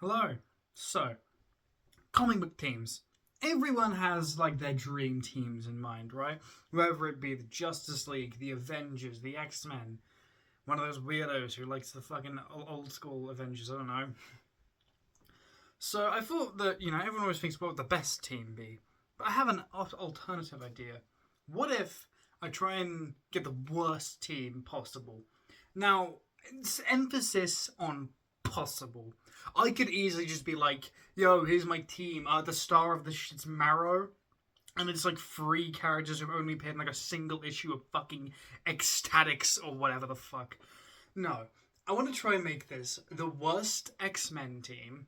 Hello. So, comic book teams. Everyone has like their dream teams in mind, right? Whether it be the Justice League, the Avengers, the X-Men, one of those weirdos who likes the fucking old school Avengers, I don't know. So I thought that, everyone always thinks what would the best team be? But I have an alternative idea. What if I try and get the worst team possible? Now, it's emphasis on possible. I could easily just be like, yo, here's my team. The star of the shit's Marrow. And it's like three characters who've only appeared in like a single issue of fucking Ecstatics or whatever the fuck. No. I want to try and make this the worst X-Men team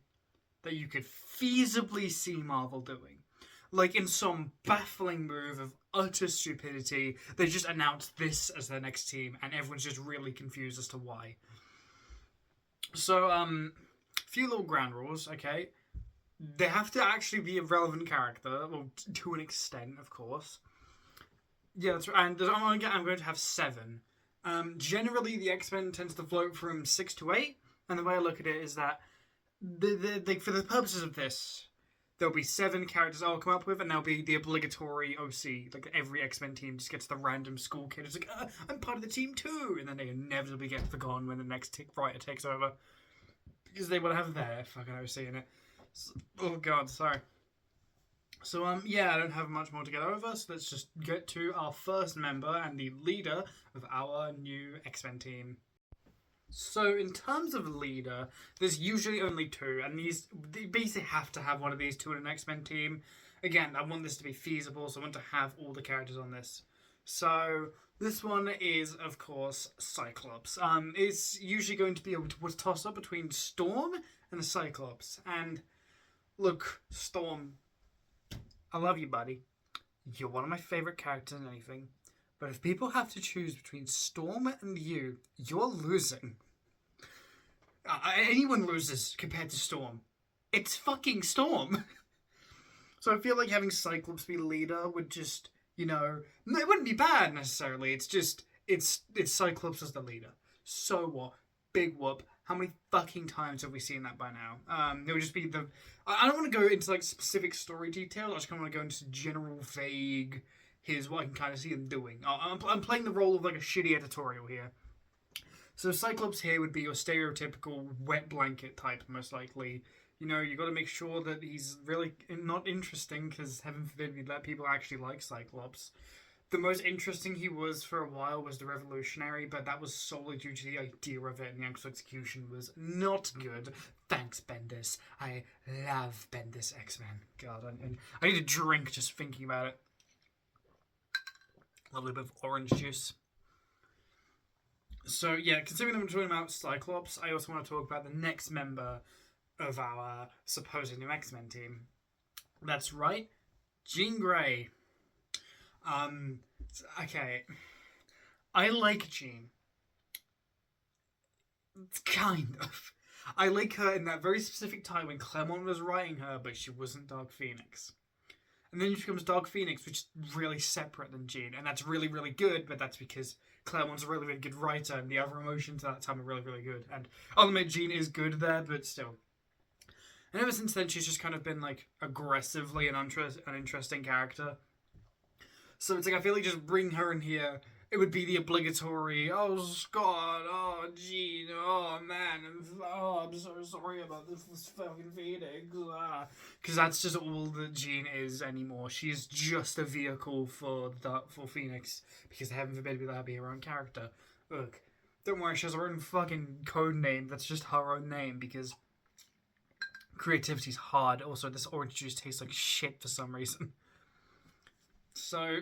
that you could feasibly see Marvel doing. Like in some baffling move of utter stupidity, they just announced this as their next team, and everyone's just really confused as to why. So, few little ground rules, okay? They have to actually be a relevant character, well, to an extent, of course. Yeah, that's right. And I'm going to have seven. Generally, the X-Men tends to float from 6 to 8, and the way I look at it is that for the purposes of this, there'll be seven characters I'll come up with, and there'll be the obligatory OC. Like every X-Men team just gets the random school kid. It's like, I'm part of the team too, and then they inevitably get forgotten when the next writer takes over because they will have their fucking OC in it. So, oh god, sorry. So yeah, I don't have much more to get over. So let's just get to our first member and the leader of our new X-Men team. So, in terms of leader, there's usually only two, and they basically have to have one of these two in an X-Men team. Again, I want this to be feasible, so I want to have all the characters on this. So, this one is, of course, Cyclops. It's usually going to be a toss up between Storm and Cyclops. And look, Storm, I love you, buddy. You're one of my favorite characters in anything. But if people have to choose between Storm and you, you're losing. Anyone loses compared to Storm. It's fucking Storm. So I feel like having Cyclops be leader would just, it wouldn't be bad necessarily. It's just, it's Cyclops as the leader. So what? Big whoop. How many fucking times have we seen that by now? It would just be I don't want to go into like specific story details. I just kind of want to go into general vague. Here's what I can kind of see them doing. I'm playing the role of like a shitty editorial here. So Cyclops here would be your stereotypical wet blanket type, most likely. You got to make sure that he's really not interesting, because heaven forbid we let people actually like Cyclops. The most interesting he was for a while was the Revolutionary, but that was solely due to the idea of it, and the actual execution was not good. Thanks, Bendis. I love Bendis X-Men. God, I need a drink just thinking about it. Lovely bit of orange juice. So yeah, considering that we're talking about Cyclops, I also want to talk about the next member of our supposed new X-Men team. That's right, Jean Grey. Okay. I like Jean. Kind of. I like her in that very specific time when Claremont was writing her, but she wasn't Dark Phoenix. And then she becomes Dark Phoenix, which is really separate than Jean. And that's really, really good, but that's because Claremont's a really, really good writer, and the other emotions at that time are really, really good. And ultimately, Jean is good there, but still. And ever since then, she's just kind of been, like, aggressively an interesting character. So it's like, I feel like just bring her in here, it would be the obligatory, oh, Scott, oh, Jean, oh, man, I'm so sorry about this fucking Phoenix, because that's just all that Jean is anymore. She's just a vehicle for Phoenix, because heaven forbid that be her own character. Look, don't worry, she has her own fucking code name that's just her own name, because creativity's hard. Also, this orange juice tastes like shit for some reason. So,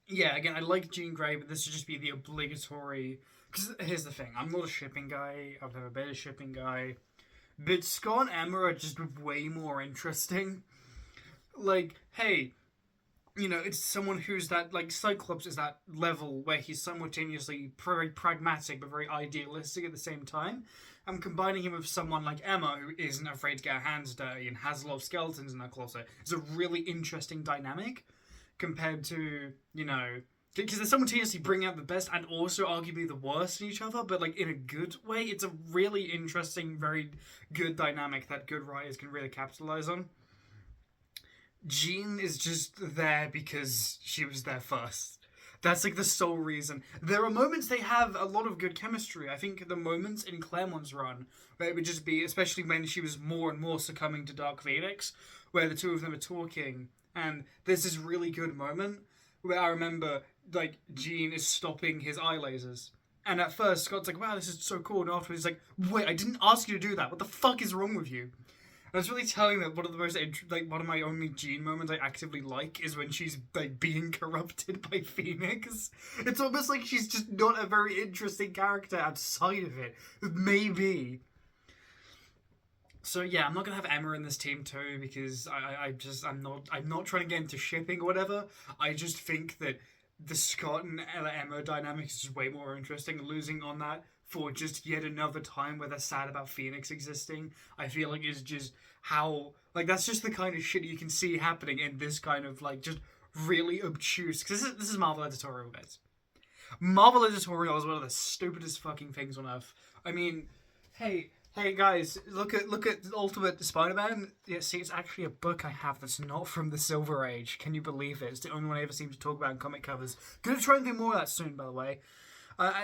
yeah, again, I like Jean Grey, but this should just be the obligatory. Because here's the thing, I'm not a shipping guy. I've never been a shipping guy. But Scott and Emma are just way more interesting. Like, hey, it's someone who's that, like, Cyclops is that level where he's simultaneously very pragmatic but very idealistic at the same time. I'm combining him with someone like Emma, who isn't afraid to get her hands dirty and has a lot of skeletons in her closet. It's a really interesting dynamic. Compared to, Because they simultaneously bring out the best and also arguably the worst in each other, but like in a good way. It's a really interesting, very good dynamic that good writers can really capitalize on. Jean is just there because she was there first. That's like the sole reason. There are moments they have a lot of good chemistry. I think the moments in Claremont's run where it would just be, especially when she was more and more succumbing to Dark Phoenix, where the two of them are talking, and there's this really good moment where I remember like Jean is stopping his eye lasers. And at first, Scott's like, wow, this is so cool. And afterwards, he's like, wait, I didn't ask you to do that. What the fuck is wrong with you? I was really telling that one of the most like one of my only Jean moments I actively like is when she's like being corrupted by Phoenix. It's almost like she's just not a very interesting character outside of it. Maybe. So yeah, I'm not gonna have Emma in this team too because I'm not trying to get into shipping or whatever. I just think that the Scott and Emma dynamic is just way more interesting. Losing on that for just yet another time where they're sad about Phoenix existing, I feel like is just how, like, that's just the kind of shit you can see happening in this kind of, like, just really obtuse, because this is Marvel editorial, guys. Marvel editorial is one of the stupidest fucking things on earth. I mean, hey guys, look at Ultimate Spider-Man. Yeah, see, it's actually a book I have that's not from the Silver Age. Can you believe it? It's the only one I ever seem to talk about in comic covers. Gonna try and do more of that soon, by the way.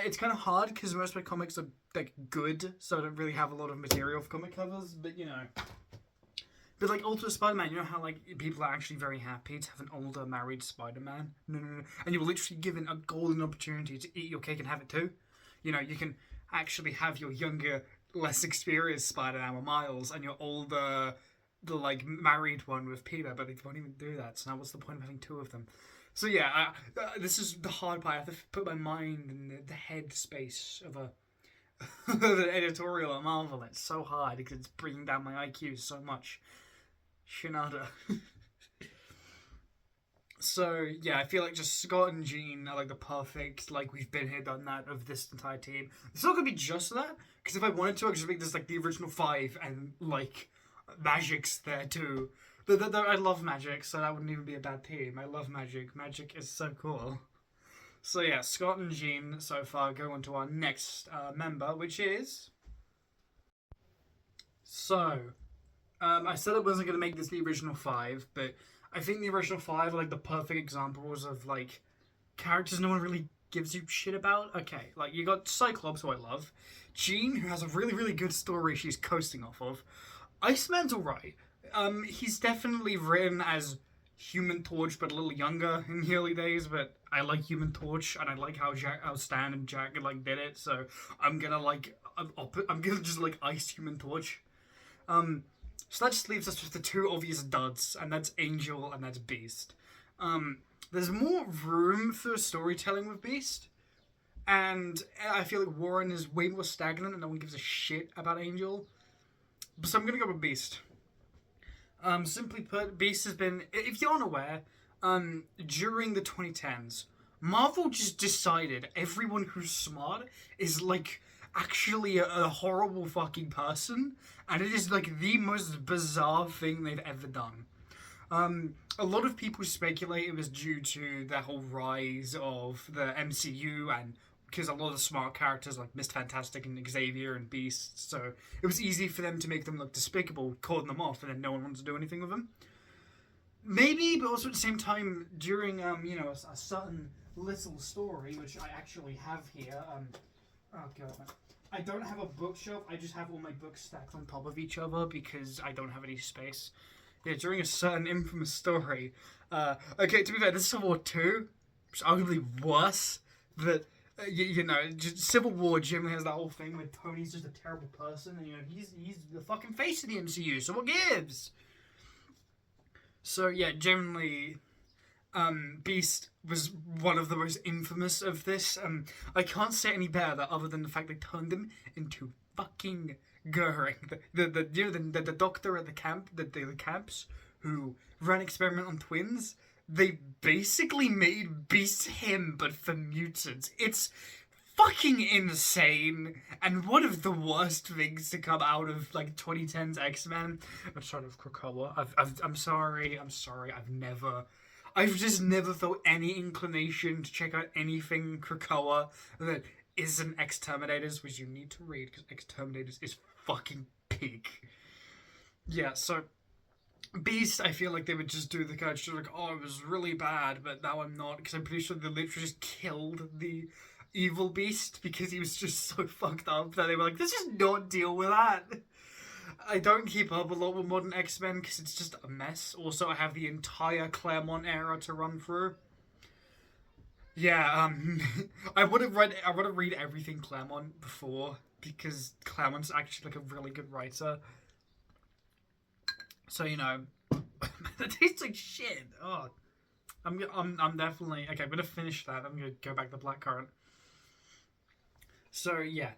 It's kind of hard because most of my comics are like good, so I don't really have a lot of material for comic covers. But you know, but like Ultimate Spider-Man, you know how like people are actually very happy to have an older married Spider-Man. No, and you're literally given a golden opportunity to eat your cake and have it too. You know, you can actually have your younger, less experienced Spider-Man with Miles, and your older, the like married one with Peter. But they won't even do that. So now, what's the point of having two of them? So yeah, this is the hard part. I have to put my mind in the head space of the editorial at Marvel. It's so hard because it's bringing down my IQ so much. Shinada. So yeah, I feel like just Scott and Jean are like the perfect, like, we've been here, done that of this entire team. It's not gonna be just that, because if I wanted to, I could just make this like the original 5 and like Magic's there too. I love Magic, so that wouldn't even be a bad team. I love Magic. Magic is so cool. So yeah, Scott and Jean so far go on to our next member, which is... So, I said I wasn't going to make this the original 5, but I think the original 5 are like the perfect examples of like characters no one really gives you shit about. Okay, like you got Cyclops, who I love. Jean, who has a really, really good story she's coasting off of. Iceman's alright. He's definitely written as Human Torch, but a little younger in the early days. But I like Human Torch, and I like how Stan and Jack like did it. So I'm gonna like, I'm gonna just like ice Human Torch. So that just leaves us with the two obvious duds, and that's Angel and that's Beast. There's more room for storytelling with Beast, and I feel like Warren is way more stagnant, and no one gives a shit about Angel. So I'm gonna go with Beast. Simply put, Beast has been, if you're unaware, during the 2010s, Marvel just decided everyone who's smart is, like, actually a horrible fucking person, and it is, like, the most bizarre thing they've ever done. A lot of people speculate it was due to the whole rise of the MCU, and because a lot of the smart characters like Mr. Fantastic and Xavier and Beast, so it was easy for them to make them look despicable, calling them off, and then no one wanted to do anything with them. Maybe, but also at the same time, during a certain little story, which I actually have here. Oh god, man. I don't have a bookshelf. I just have all my books stacked on top of each other because I don't have any space. Yeah, during a certain infamous story. Okay, to be fair, this is Civil War 2, which is arguably worse. But just Civil War generally has that whole thing where Tony's just a terrible person, and he's the fucking face of the MCU. So what gives? So yeah, generally, Beast was one of the most infamous of this. I can't say any better other than the fact they turned him into fucking Goering, the doctor at the camp, the camps who ran experiment on twins. They basically made Beast him, but for mutants. It's fucking insane, and one of the worst things to come out of like 2010's X-Men. I'm sorry, of Krakoa. I'm sorry. I've just never felt any inclination to check out anything Krakoa that isn't Exterminators, which you need to read because Exterminators is fucking peak. Yeah, so Beast, I feel like they would just do the kind of shit like, oh, it was really bad, but now I'm not, because I'm pretty sure they literally just killed the evil Beast because he was just so fucked up that they were like, let's just not deal with that. I don't keep up a lot with modern X-Men because it's just a mess. Also, I have the entire Claremont era to run through. Yeah, I would have read everything Claremont before because Claremont's actually like a really good writer. So you know, that tastes like shit. Oh, I'm definitely okay. I'm gonna finish that. I'm gonna go back to Blackcurrant. So yeah,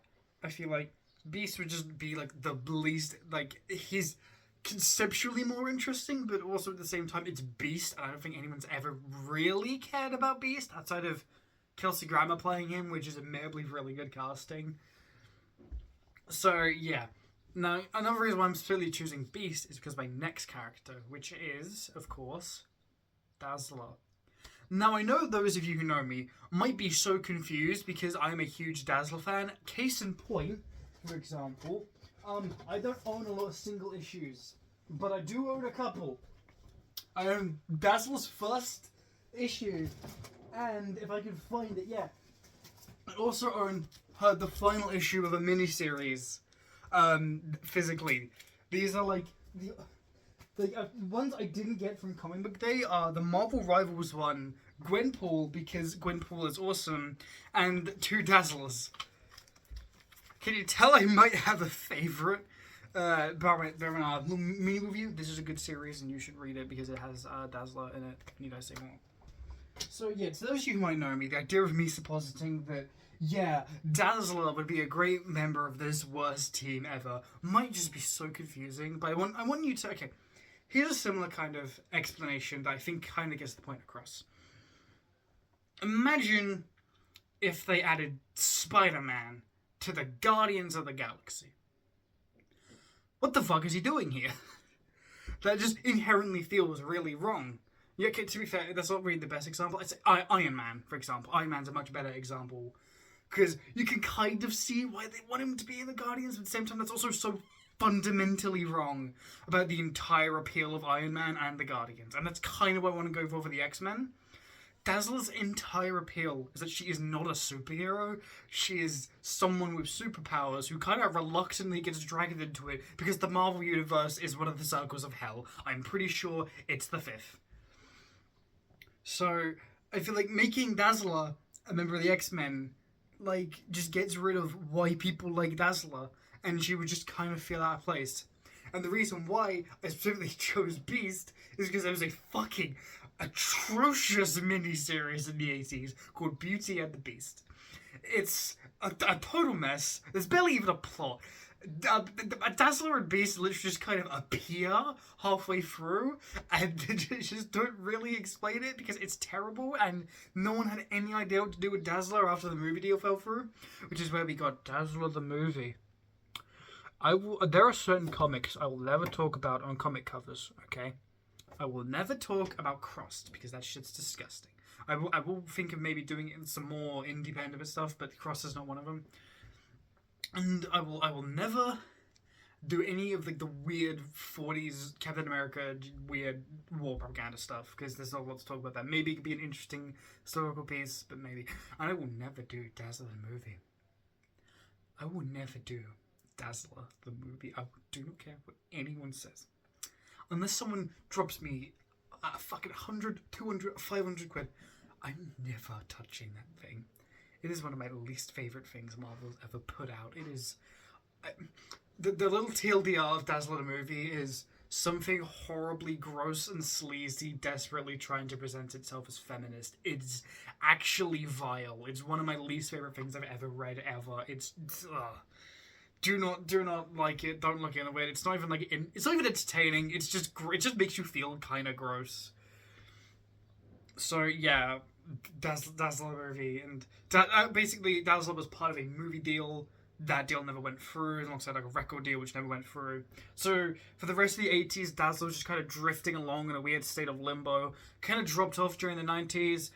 I feel like Beast would just be like the least like he's conceptually more interesting, but also at the same time it's Beast, and I don't think anyone's ever really cared about Beast outside of Kelsey Grammer playing him, which is admittedly really good casting. So yeah. Now, another reason why I'm specifically choosing Beast is because my next character, which is, of course, Dazzler. Now, I know those of you who know me might be so confused because I'm a huge Dazzler fan. Case in point, for example, I don't own a lot of single issues, but I do own a couple. I own Dazzler's first issue, and if I can find it, yeah. I also own the final issue of a miniseries. Physically, these are like the ones I didn't get from Comic Book Day are the Marvel Rivals one, Gwenpool because Gwenpool is awesome, and two Dazzlers. Can you tell I might have a favorite? They're in our mini review. This is a good series, and you should read it because it has Dazzler in it. Need I say more? So yeah, to those of you who might know me, the idea of me suppositing that yeah, Dazzler would be a great member of this worst team ever might just be so confusing, but I want you to... Okay, here's a similar kind of explanation that I think kind of gets the point across. Imagine if they added Spider-Man to the Guardians of the Galaxy. What the fuck is he doing here? That just inherently feels really wrong. Yeah, okay, to be fair, that's not really the best example. It's Iron Man, for example. Iron Man's a much better example. Because you can kind of see why they want him to be in the Guardians, but at the same time, that's also so fundamentally wrong about the entire appeal of Iron Man and the Guardians. And that's kind of what I want to go for the X-Men. Dazzler's entire appeal is that she is not a superhero. She is someone with superpowers who kind of reluctantly gets dragged into it because the Marvel Universe is one of the circles of hell. I'm pretty sure it's the fifth. So, I feel like making Dazzler a member of the X-Men like, just gets rid of why people like Dazzler, and she would just kind of feel out of place. And the reason why I specifically chose Beast is because there was a fucking atrocious miniseries in the 80s called Beauty and the Beast. It's a total mess. There's barely even a plot. Dazzler and Beast literally just kind of appear halfway through and just don't really explain it because it's terrible and no one had any idea what to do with Dazzler after the movie deal fell through, which is where we got Dazzler the movie. There are certain comics I will never talk about on comic covers, okay? I will never talk about Crossed because that shit's disgusting. I will think of maybe doing some more independent stuff, but Crossed is not one of them. And I will never do any of like the weird 40s Captain America weird war propaganda stuff because there's not a lot to talk about that. Maybe it could be an interesting historical piece, but maybe. And I will never do Dazzler the movie. I will never do Dazzler the movie. I do not care what anyone says. Unless someone drops me a fucking 100, 200, 500 quid, I'm never touching that thing. It is one of my least favourite things Marvel's ever put out. It is... The little TLDR of Dazzler the movie is something horribly gross and sleazy desperately trying to present itself as feminist. It's actually vile. It's one of my least favourite things I've ever read, ever. It's do not like it. Don't look into it. It's not even it's not even entertaining. It's just it just makes you feel kind of gross. So yeah, Dazzler movie, and basically Dazzler was part of a movie deal that deal never went through, alongside like a record deal which never went through. So for the rest of the 80s, Dazzler was just kind of drifting along in a weird state of limbo. Kind of dropped off during the 90s,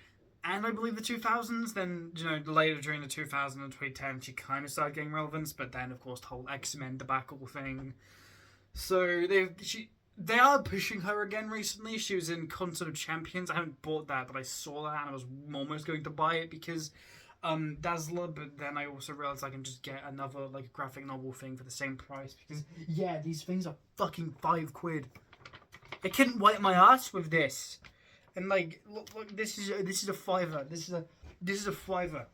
and I believe the 2000s. Then, you know, later during the 2000s and 2010, she kind of started getting relevance. But then, of course, the whole X-Men debacle thing. So they are pushing her again recently. She was in Concert of Champions. I haven't bought that, but I saw that and I was almost going to buy it because Dazzler, but then I also realized I can just get another like graphic novel thing for the same price because yeah, these things are fucking £5. I couldn't wipe my ass with this, and like look, this is a fiver. This is a fiver.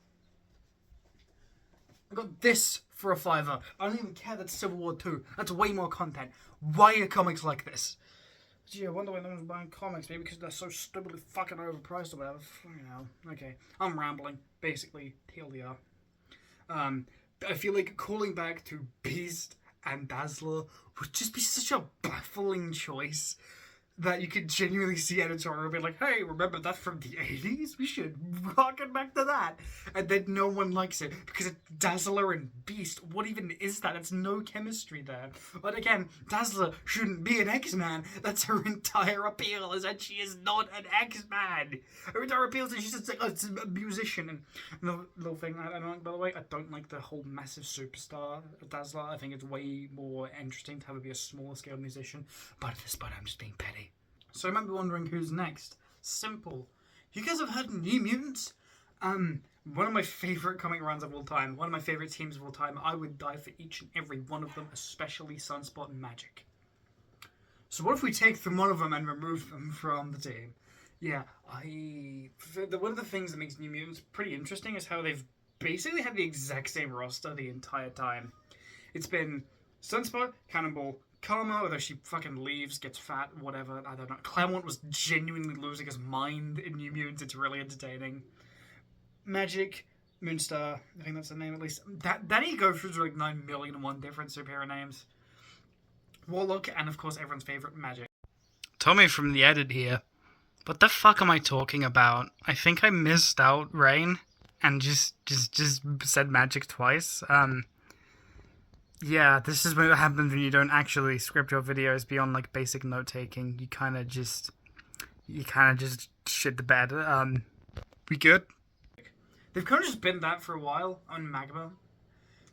I got this for a fiver. I don't even care that's Civil War 2. That's way more content. Why are comics like this? Gee, I wonder why no one's buying comics. Maybe because they're so stupidly fucking overpriced or whatever. You know. Okay, I'm rambling. Basically, TLDR. I feel like calling back to Beast and Dazzler would just be such a baffling choice that you could genuinely see editorial be like, hey, remember that from the 80s? We should rock it back to that. And then no one likes it because it's Dazzler and Beast. What even is that? It's no chemistry there. But again, Dazzler shouldn't be an X-Man. That's her entire appeal, is that she is not an X-Man. Her entire appeal is that she's just like, it's a musician. And the little thing I don't like, by the way, I don't like the whole massive superstar Dazzler. I think it's way more interesting to have her be a smaller scale musician. But at this point, I'm just being petty. So I might be wondering who's next. Simple. You guys have heard New Mutants? One of my favourite comic runs of all time. One of my favourite teams of all time. I would die for each and every one of them, especially Sunspot and Magic. So what if we take one of them and remove them from the team? Yeah, one of the things that makes New Mutants pretty interesting is how they've basically had the exact same roster the entire time. It's been Sunspot, Cannonball, Karma, although she fucking leaves, gets fat, whatever, I don't know. Claremont was genuinely losing his mind in New Mutants. It's really entertaining. Magic, Moonstar, I think that's the name at least. That he goes through like 9 million and one different superhero names. Warlock, and of course everyone's favourite, Magic. Tommy from the edit here. What the fuck am I talking about? I think I missed out Rain and just said Magic twice. Yeah, this is what happens when you don't actually script your videos beyond like basic note taking. You kind of just shit the bed. We good? They've kind of just been that for a while on Magma.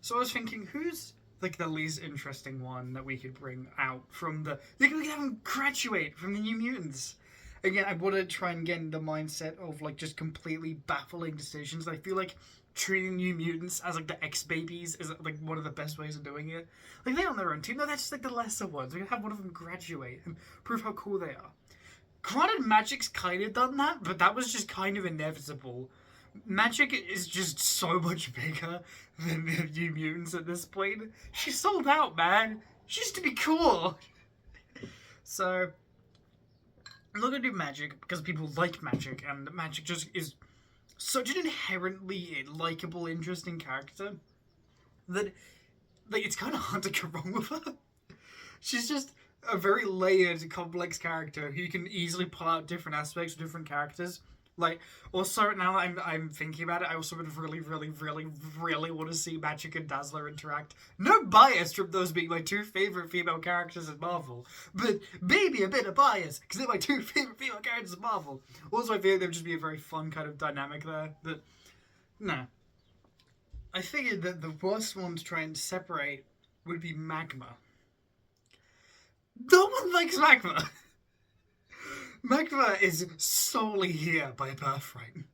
So I was thinking, who's like the least interesting one that we could bring out from the? We could have him graduate from the New Mutants. Again, I want to try and get in the mindset of like just completely baffling decisions. I feel like treating New Mutants as like the X-Babies is like one of the best ways of doing it. Like they're on their own team. No, that's just like the lesser ones. We can have one of them graduate and prove how cool they are. Granted, Magic's kind of done that, but that was just kind of inevitable. Magic is just so much bigger than the New Mutants at this point. She sold out, man. She used to be cool. So I'm not gonna do Magic because people like Magic, and Magic just is such an inherently likable, interesting character that like it's kind of hard to go wrong with her. She's just a very layered, complex character who you can easily pull out different aspects of different characters. Like, also, now I'm thinking about it, I also would really want to see Magic and Dazzler interact. No bias from those being my two favourite female characters in Marvel, but maybe a bit of bias, because they're my two favourite female characters in Marvel. Also, I feel like there would just be a very fun kind of dynamic there, but, no. I figured that the worst one to try and separate would be Magma. No one likes Magma! Magma is solely here by birthright.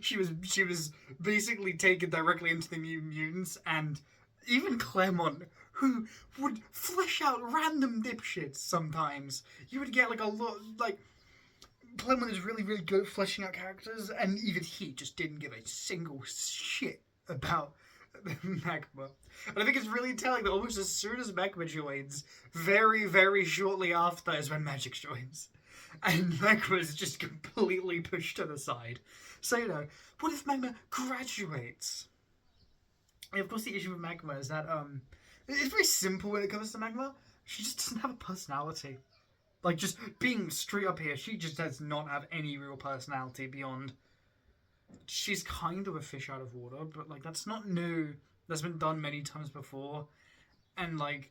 She was basically taken directly into the New Mutants, and even Claremont, who would flesh out random dipshits sometimes. You would get like a lot, like, Claremont is really good at fleshing out characters, and even he just didn't give a single shit about Magma. And I think it's really telling that almost as soon as Magma joins, very shortly after is when Magic joins. And Magma is just completely pushed to the side. So, you know, what if Magma graduates? And of course, the issue with Magma is that, it's very simple when it comes to Magma. She just doesn't have a personality. Like, just being straight up here, she just does not have any real personality beyond... She's kind of a fish out of water, but, like, that's not new. that's been done many times before. And, like,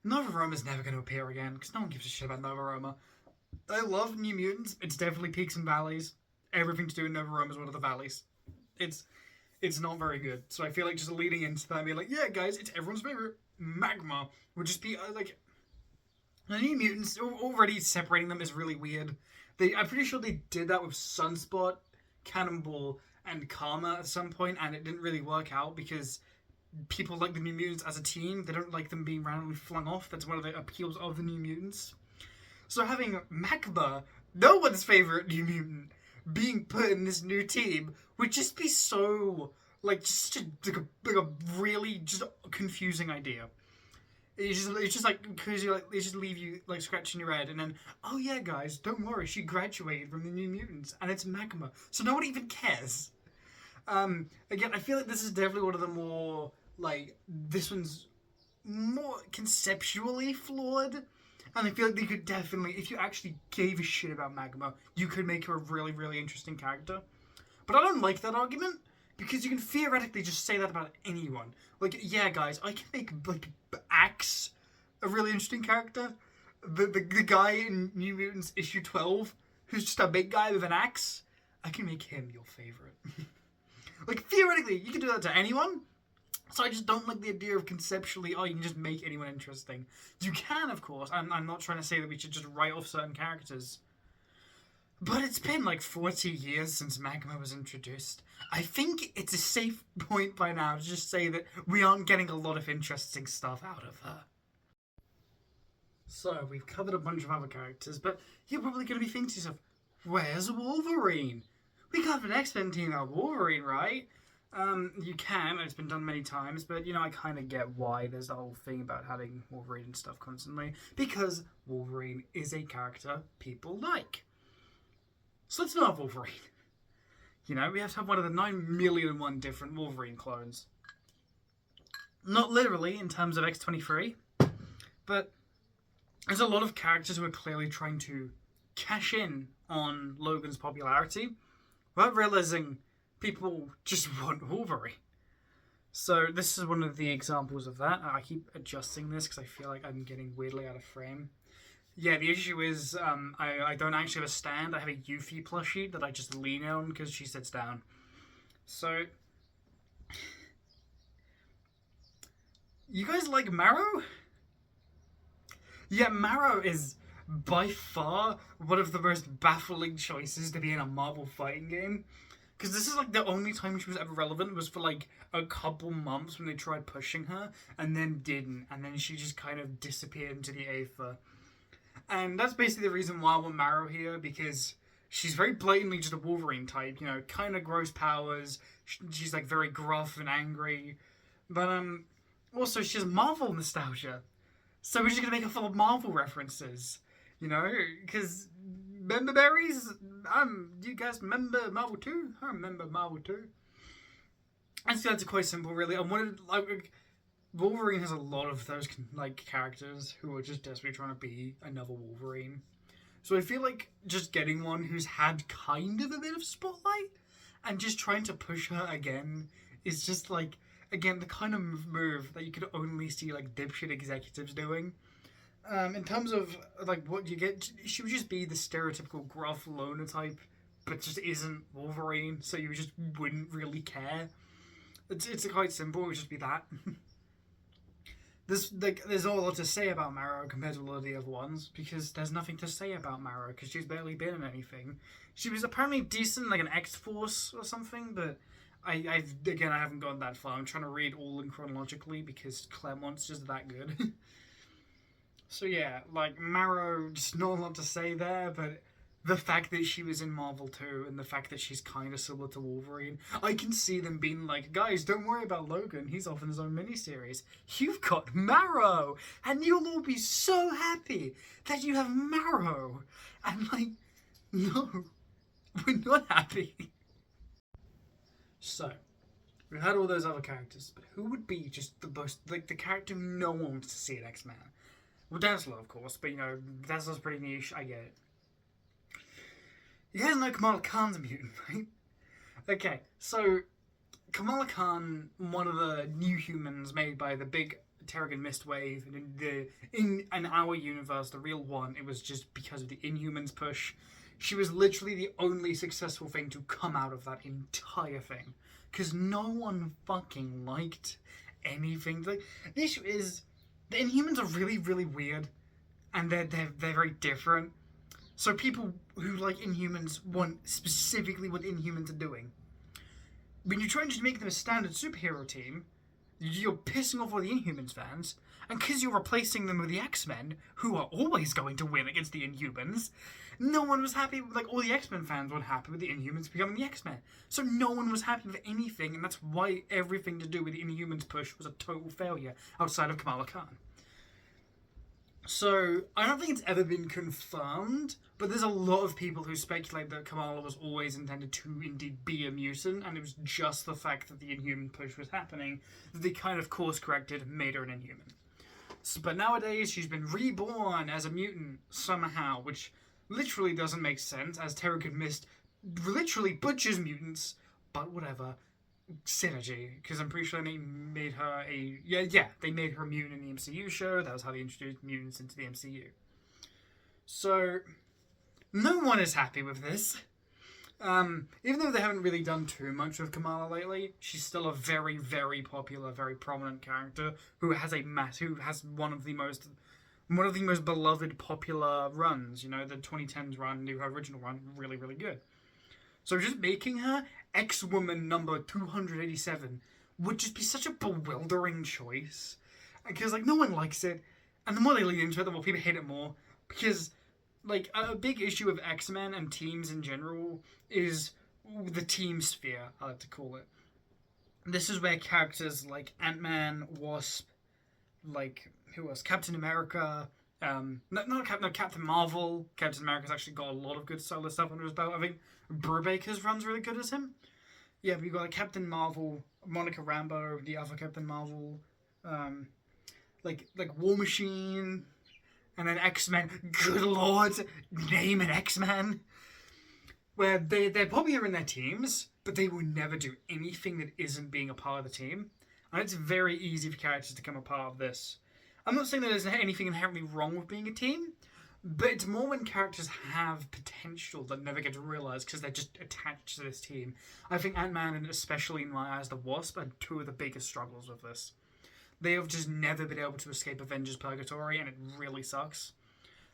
Nova Roma's never going to appear again, because no one gives a shit about Nova Roma. I love New Mutants. It's definitely peaks and valleys. Everything to do with Nova Roma is one of the valleys. It's not very good. So I feel like just leading into that, being like, yeah, guys, it's everyone's favorite. Magma would just be, like... The New Mutants, already separating them is really weird. I'm pretty sure they did that with Sunspot, Cannonball, and Karma at some point, and it didn't really work out because people like the New Mutants as a team. They don't like them being randomly flung off. That's one of the appeals of the New Mutants. So having Magma, no one's favorite New Mutant, being put in this new team would just be so, like, just like a really just confusing idea. It's just like, because you like, they just leave you like scratching your head, and then, oh yeah, guys, don't worry, she graduated from the New Mutants, and it's Magma, so no one even cares. Again, I feel like this is definitely one of the more, like, this one's more conceptually flawed, and I feel like they could definitely, if you actually gave a shit about Magma, you could make her a really, really interesting character. But I don't like that argument, because you can theoretically just say that about anyone. Like, yeah, guys, I can make, like, Axe a really interesting character. The guy in New Mutants issue 12, who's just a big guy with an axe, I can make him your favorite. Like, theoretically, you can do that to anyone. So I just don't like the idea of conceptually, oh, you can just make anyone interesting. You can, of course. I'm not trying to say that we should just write off certain characters. But it's been like 40 years since Magma was introduced. I think it's a safe point by now to just say that we aren't getting a lot of interesting stuff out of her. So, we've covered a bunch of other characters, but you're probably going to be thinking to yourself, where's Wolverine? We covered an X-Men team about Wolverine, right? You can, it's been done many times, but, you know, I kind of get why there's the whole thing about having Wolverine and stuff constantly, because Wolverine is a character people like. So let's not have Wolverine. You know, we have to have one of the 9,000,001 different Wolverine clones. Not literally in terms of X-23, but there's a lot of characters who are clearly trying to cash in on Logan's popularity without realizing people just want Wolverine. So this is one of the examples of that. I keep adjusting this because I feel like I'm getting weirdly out of frame. Yeah, the issue is I don't actually have a stand. I have a Yuffie plushie that I just lean on because she sits down. So, you guys like Marrow? Yeah, Marrow is by far one of the most baffling choices to be in a Marvel fighting game. Because this is like the only time she was ever relevant was for like a couple months when they tried pushing her and then didn't. And then she just kind of disappeared into the aether. And that's basically the reason why I want Marrow here, because she's very blatantly just a Wolverine type, you know, kind of gross powers. She's like very gruff and angry. But also she has Marvel nostalgia. So we're just going to make her full of Marvel references, you know, because remember berries? Do you guys remember Marvel 2? I remember Marvel 2. I think that's quite simple, really. I wanted, like, Wolverine has a lot of those, like, characters who are just desperately trying to be another Wolverine. So I feel like just getting one who's had kind of a bit of spotlight and just trying to push her again is just, like, again, the kind of move that you could only see, like, dipshit executives doing. In terms of, like, what you get, she would just be the stereotypical gruff loner type, but just isn't Wolverine, so you just wouldn't really care. It's quite simple, it would just be that. There's not a lot to say about Marrow compared to a lot of the other ones, because there's nothing to say about Marrow, because she's barely been in anything. She was apparently decent, like an X-Force or something, but I haven't gone that far. I'm trying to read all in chronologically, because Claremont's just that good. So yeah, like, Marrow, just not a lot to say there, but the fact that she was in Marvel 2 and the fact that she's kind of similar to Wolverine, I can see them being like, guys, don't worry about Logan, he's off in his own miniseries. You've got Marrow! And you'll all be so happy that you have Marrow! And like, no, we're not happy. So, we've had all those other characters, but who would be just the most, like, the character no one wants to see in X-Men? Well, Dazzler, of course, but, you know, Dazzler's pretty niche, I get it. You guys know Kamala Khan's a mutant, right? Okay, so Kamala Khan, one of the new humans made by the big Terrigen Mist wave, in our universe, the real one, it was just because of the Inhumans push. She was literally the only successful thing to come out of that entire thing, because no one fucking liked anything. The issue is the Inhumans are really, really weird, and they're very different. So people who like Inhumans specifically what Inhumans are doing. When you're trying to make them a standard superhero team, you're pissing off all the Inhumans fans, and because you're replacing them with the X-Men, who are always going to win against the Inhumans, no one was happy. Like, all the X-Men fans weren't happy with the Inhumans becoming the X-Men. So no one was happy with anything, and that's why everything to do with the Inhumans push was a total failure outside of Kamala Khan. So, I don't think it's ever been confirmed, but there's a lot of people who speculate that Kamala was always intended to indeed be a mutant, and it was just the fact that the Inhuman push was happening that they kind of course-corrected and made her an Inhuman. So, but nowadays, she's been reborn as a mutant somehow, which literally doesn't make sense, as Terrigen Mist literally butchers mutants, but whatever. Synergy, because I'm pretty sure they made her they made her a mutant in the MCU show. That was how they introduced mutants into the MCU. So no one is happy with this. Even though they haven't really done too much with Kamala lately, she's still a very, very popular, very prominent character who has one of the most beloved popular runs. You know, the 2010s run, her original run, really, really good. So just making her X-Woman number 287 would just be such a bewildering choice. Because, like, no one likes it. And the more they lean into it, the more people hate it more. Because, like, a big issue of X-Men and teams in general is the team sphere, I like to call it. This is where characters like Ant-Man, Wasp, like, who else? Captain America, Captain Marvel. Captain America's actually got a lot of good solo stuff under his belt. I think Brubaker's run's really good as him. Yeah, but you've got like Captain Marvel, Monica Rambeau, the other Captain Marvel, like War Machine, and then X-Men. Good lord, name an X-Men. Where they're popular in their teams, but they will never do anything that isn't being a part of the team. And it's very easy for characters to become a part of this. I'm not saying that there's anything inherently wrong with being a team, but it's more when characters have potential that never get realised because they're just attached to this team. I think Ant-Man, and especially in my eyes, the Wasp, are two of the biggest struggles with this. They have just never been able to escape Avengers Purgatory, and it really sucks.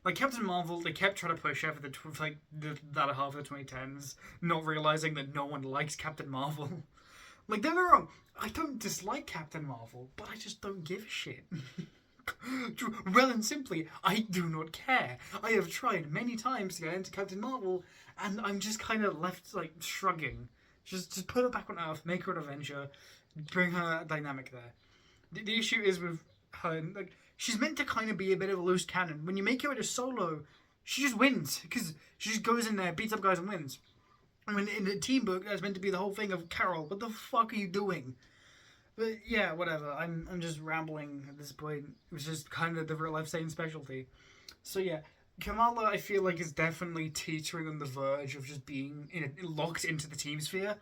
Like Captain Marvel, they kept trying to push her for the latter half of the 2010s, not realising that no one likes Captain Marvel. Like, don't get me wrong, I don't dislike Captain Marvel, but I just don't give a shit. Well and simply, I do not care. I have tried many times to get into Captain Marvel, and I'm just kind of left, like, shrugging. Just put her back on Earth, make her an Avenger, bring her dynamic there. The issue is with her, like, she's meant to kind of be a bit of a loose cannon. When you make her into solo, she just wins, because she just goes in there, beats up guys and wins. I mean, in the team book, that's meant to be the whole thing of Carol. What the fuck are you doing? But yeah, whatever. I'm just rambling at this point. It was just kind of the real life Satan specialty. So yeah, Kamala, I feel like, is definitely teetering on the verge of just being locked into the team sphere.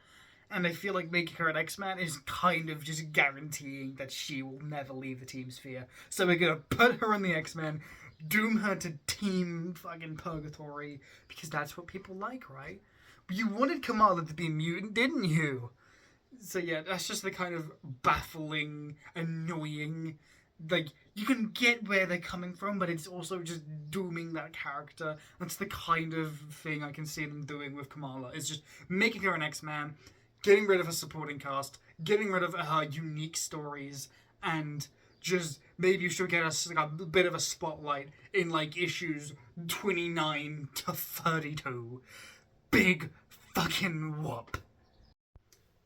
And I feel like making her an X-Man is kind of just guaranteeing that she will never leave the team sphere. So we're gonna put her in the X-Men, doom her to team fucking purgatory, because that's what people like, right? But you wanted Kamala to be a mutant, didn't you? So yeah, that's just the kind of baffling, annoying, like, you can get where they're coming from, but it's also just dooming that character. That's the kind of thing I can see them doing with Kamala. It's just making her an X-Man, getting rid of her supporting cast, getting rid of her unique stories, and just maybe she'll get us like a bit of a spotlight in like issues 29 to 32. Big fucking whoop.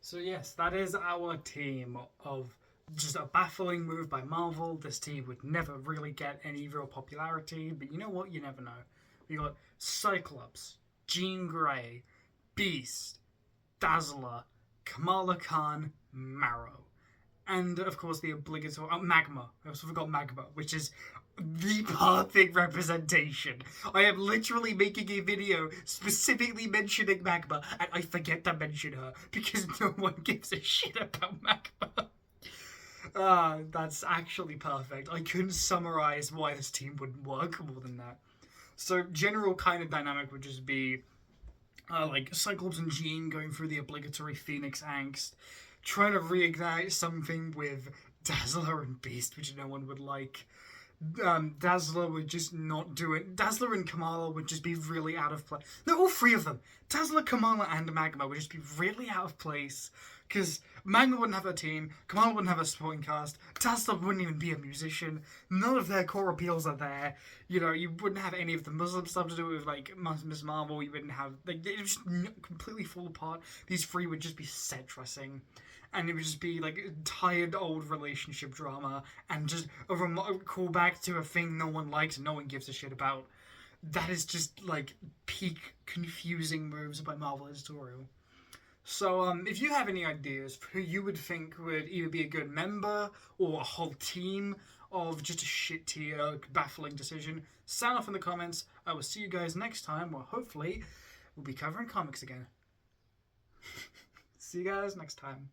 So yes, that is our team of just a baffling move by Marvel. This team would never really get any real popularity, but you know what? You never know. We got Cyclops, Jean Grey, Beast, Dazzler, Kamala Khan, Marrow. And, of course, the obligatory... Magma. I also forgot Magma, which is the perfect representation. I am literally making a video specifically mentioning Magma, and I forget to mention her because no one gives a shit about Magma. That's actually perfect. I couldn't summarize why this team wouldn't work more than that. So, general kind of dynamic would just be like Cyclops and Jean going through the obligatory Phoenix angst, trying to reignite something with Dazzler and Beast, which no one would like. Dazzler would just not do it. Dazzler and Kamala would just be really out of place. No, all three of them. Dazzler, Kamala, and Magma would just be really out of place. Because Magma wouldn't have a team, Kamala wouldn't have a supporting cast, Dazzler wouldn't even be a musician, none of their core appeals are there. You know, you wouldn't have any of the Muslim stuff to do with, like, Miss Marvel, you wouldn't have, like, it would just completely fall apart. These three would just be set dressing. And it would just be like tired old relationship drama and just a callback to a thing no one likes and no one gives a shit about. That is just like peak confusing moves by Marvel editorial. So, if you have any ideas for who you would think would either be a good member or a whole team of just a shit tier, baffling decision, sound off in the comments. I will see you guys next time, where hopefully we'll be covering comics again. See you guys next time.